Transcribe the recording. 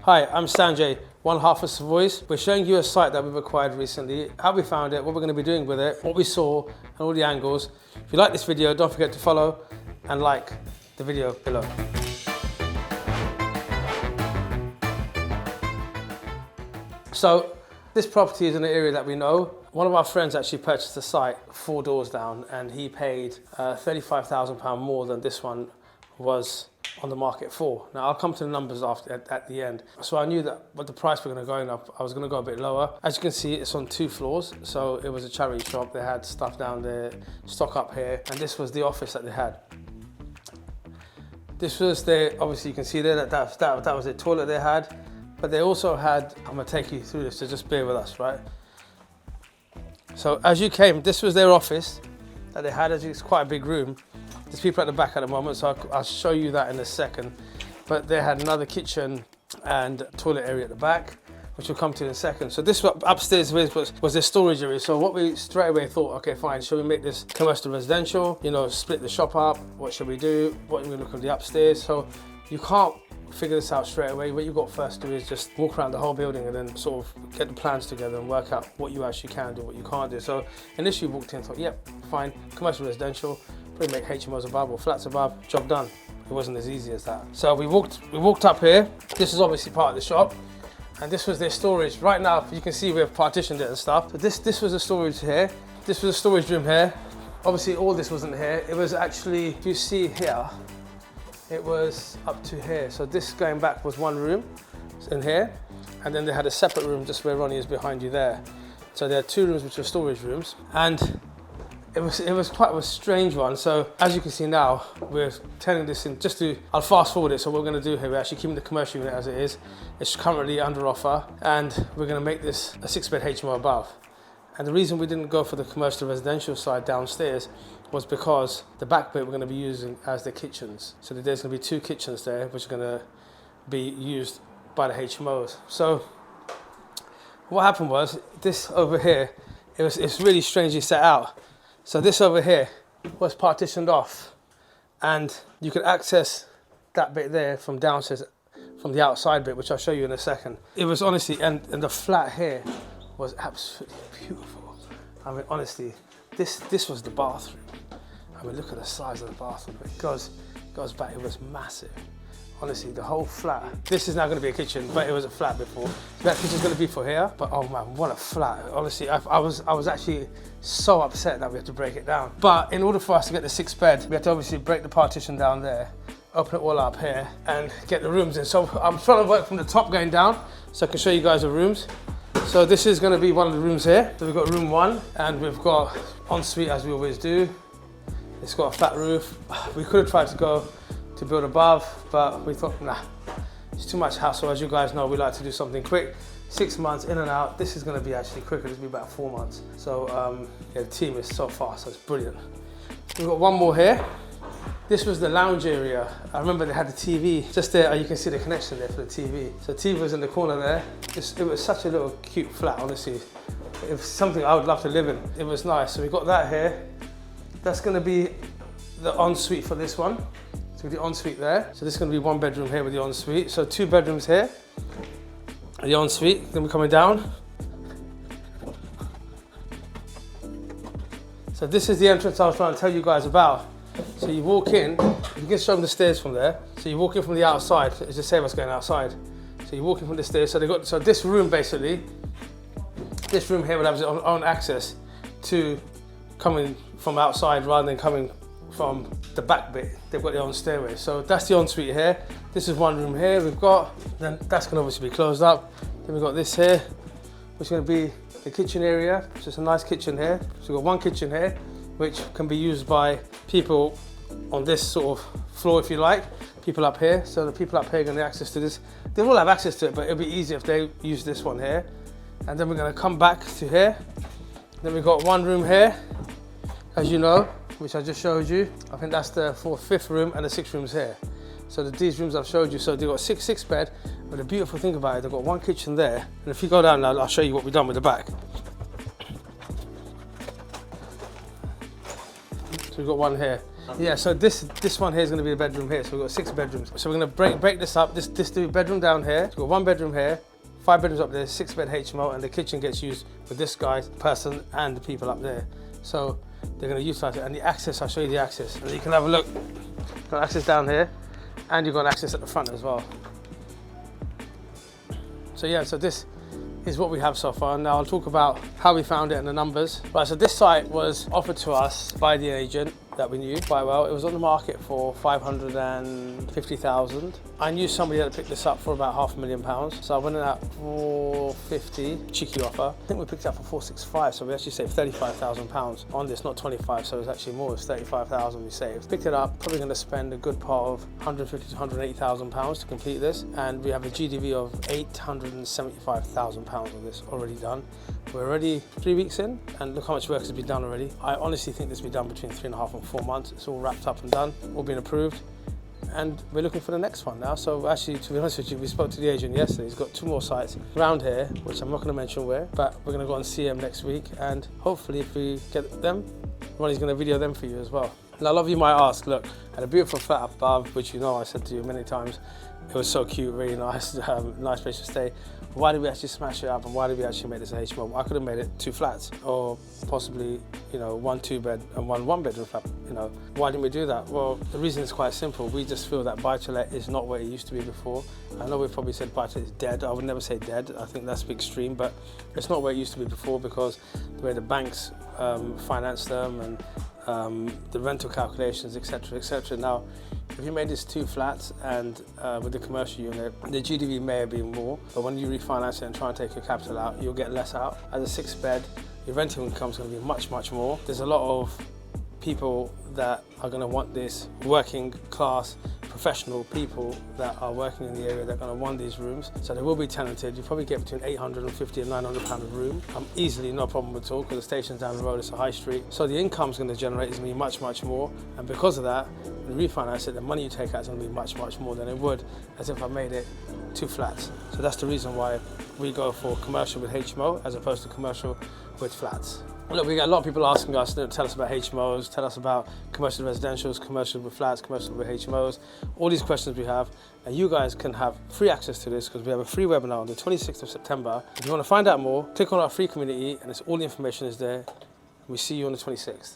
Hi, I'm Sanjay, one half of Savoys. We're showing you a site that we've acquired recently, how we found it, what we're going to be doing with it, what we saw, and all the angles. If you like this video, don't forget to follow and like the video below. So, this property is in an area that we know. One of our friends actually purchased the site 4 doors down, and he paid £35,000 more than this one was on the market for. Now I'll come to the numbers at the end. So I knew that with the price we're going to go up, I was going to go a bit lower. As you can see, it's on 2 floors. So it was a charity shop. They had stuff down there, stock up here, and this was the office that they had. This was their, obviously you can see there that was the toilet they had, but they also had, I'm going to take you through this, so just bear with us, right? So as you came, this was their office that they had. As it's quite a big room. There's people at the back at the moment, so I'll show you that in a second. But they had another kitchen and toilet area at the back, which we'll come to in a second. So this upstairs was their storage area. So what we straight away thought, okay, fine, should we make this commercial residential? You know, split the shop up. What should we do? What are we look at the upstairs? So you can't figure this out straight away. What you've got first to do is just walk around the whole building and then sort of get the plans together and work out what you actually can do, what you can't do. So initially we walked in and thought, yep, fine, commercial residential. Probably make HMOs above or flats above, job done. It wasn't as easy as that. So we walked up here. This is obviously part of the shop, and this was their storage. Right now, you can see we've partitioned it and stuff. So this was a storage here. This was a storage room here. Obviously, all this wasn't here. It was actually, if you see here, it was up to here. So this going back was one room in here, and then they had a separate room just where Ronnie is behind you there. So there are 2 rooms which are storage rooms, and it was quite a strange one. So as you can see now, we're turning this in I'll fast forward it. So what we're going to do here, we're actually keeping the commercial unit as it is. It's currently under offer, and we're going to make this a 6-bed HMO above. And the reason we didn't go for the commercial residential side downstairs was because the back bit we're going to be using as the kitchens. So there's going to be 2 kitchens there, which are going to be used by the HMOs. So what happened was, this over here, it's really strangely set out. So this over here was partitioned off, and you could access that bit there from downstairs, from the outside bit, which I'll show you in a second. It was honestly, and the flat here was absolutely beautiful. I mean, honestly, this was the bathroom. I mean, look at the size of the bathroom. It goes back, it was massive. Honestly, the whole flat. This is now going to be a kitchen, but it was a flat before. So that kitchen's going to be for here. But oh man, what a flat! Honestly, I was actually so upset that we had to break it down. But in order for us to get the 6 bed, we had to obviously break the partition down there, open it all up here, and get the rooms in. So I'm trying to work from the top going down, so I can show you guys the rooms. So this is going to be one of the rooms here. So we've got room 1, and we've got ensuite as we always do. It's got a flat roof. We could have tried to build above, but we thought, nah, it's too much hassle. As you guys know, we like to do something quick. 6 months in and out. This is going to be actually quicker. This will be about 4 months. So yeah, the team is so fast, so it's brilliant. We've got one more here. This was the lounge area. I remember they had the TV just there. You can see the connection there for the TV. So TV was in the corner there. It was such a little cute flat, honestly. It was something I would love to live in. It was nice. So we got that here. That's going to be the ensuite for this one. So the ensuite there. So this is going to be 1 bedroom here with the ensuite. So 2 bedrooms here. The ensuite. Then we're coming down. So this is the entrance I was trying to tell you guys about. So you walk in. You can show them the stairs from there. So you walk in from the outside. It's the same as going outside. So you walk in from the stairs. So this room basically, this room here will have its own access to coming from outside rather than coming from the back bit. They've got their own stairway. So that's the ensuite here. This is one room here we've got. Then that's going to obviously be closed up. Then we've got this here, which is going to be the kitchen area. It's just a nice kitchen here. So we've got one kitchen here, which can be used by people on this sort of floor, if you like. People up here. So the people up here are going to have access to this. They will have access to it, but it'll be easier if they use this one here. And then we're going to come back to here. Then we've got one room here, as you know, which I just showed you. I think that's the 5th room, and the 6 rooms here. So these rooms I've showed you, so they've got 6 bed, but the beautiful thing about it, they've got one kitchen there. And if you go down now, I'll show you what we've done with the back. So we've got one here. Yeah, so this one here is going to be the bedroom here. So we've got 6 bedrooms. So we're going to break this up. This do bedroom down here. So we've got 1 bedroom here, 5 bedrooms up there, 6-bed HMO, and the kitchen gets used with this guy, person, and the people up there. So they're going to utilize it. And the access, I'll show you the access. And you can have a look. You've got access down here, and you've got access at the front as well. So yeah, so this is what we have so far. Now I'll talk about how we found it and the numbers. Right, so this site was offered to us by the agent that we knew quite well. It was on the market for 550,000. I knew somebody that picked this up for about £500,000. So I went in at 450, cheeky offer. I think we picked it up for 465, so we actually saved £35,000 on this, not 25, so it was actually more, it was 35,000 we saved. Picked it up, probably gonna spend a good part of 150 to 180,000 pounds to complete this, and we have a GDV of 875,000 pounds on this already done. We're already 3 weeks in, and look how much work has been done already. I honestly think this will be done between 3.5 and 4 months. It's all wrapped up and done, all been approved. And we're looking for the next one now. So actually, to be honest with you, we spoke to the agent yesterday. He's got 2 more sites around here, which I'm not going to mention where, but we're going to go and see them next week. And hopefully if we get them, Ronnie's going to video them for you as well. And a lot of you might ask, look, I had a beautiful flat above, which you know I said to you many times. It was so cute, really nice, nice place to stay. Why did we actually smash it up, and why did we actually make this a HMO? I could have made it 2 flats, or possibly, you know, 1 2-bed and 1 1-bedroom flat. You know, why didn't we do that? Well, the reason is quite simple. We just feel that buy-to-let is not what it used to be before. I know we've probably said buy-to-let is dead. I would never say dead. I think that's a bit extreme, but it's not where it used to be before, because the way the banks finance them and the rental calculations, etc., etc. Now, if you made this 2 flats and with the commercial unit, the GDV may have been more, but when you refinance it and try and take your capital out, you'll get less out. As a 6-bed, your rental income is going to be much, much more. There's a lot of people that are going to want this, working class, professional people that are working in the area that are going to want these rooms. So they will be tenanted. You probably get between 850 and 900 pound a room. Easily, no problem at all, because the station's down the road, it's a high street. So the income's going to generate is going to be much, much more. And because of that, when you refinance it, the money you take out is going to be much, much more than it would as if I made it 2 flats. So that's the reason why we go for commercial with HMO as opposed to commercial with flats. Look, we get a lot of people asking us, tell us about HMOs, tell us about commercial residentials, commercial with flats, commercial with HMOs, all these questions we have. And you guys can have free access to this because we have a free webinar on the 26th of September. If you want to find out more, click on our free community and all the information is there. We see you on the 26th.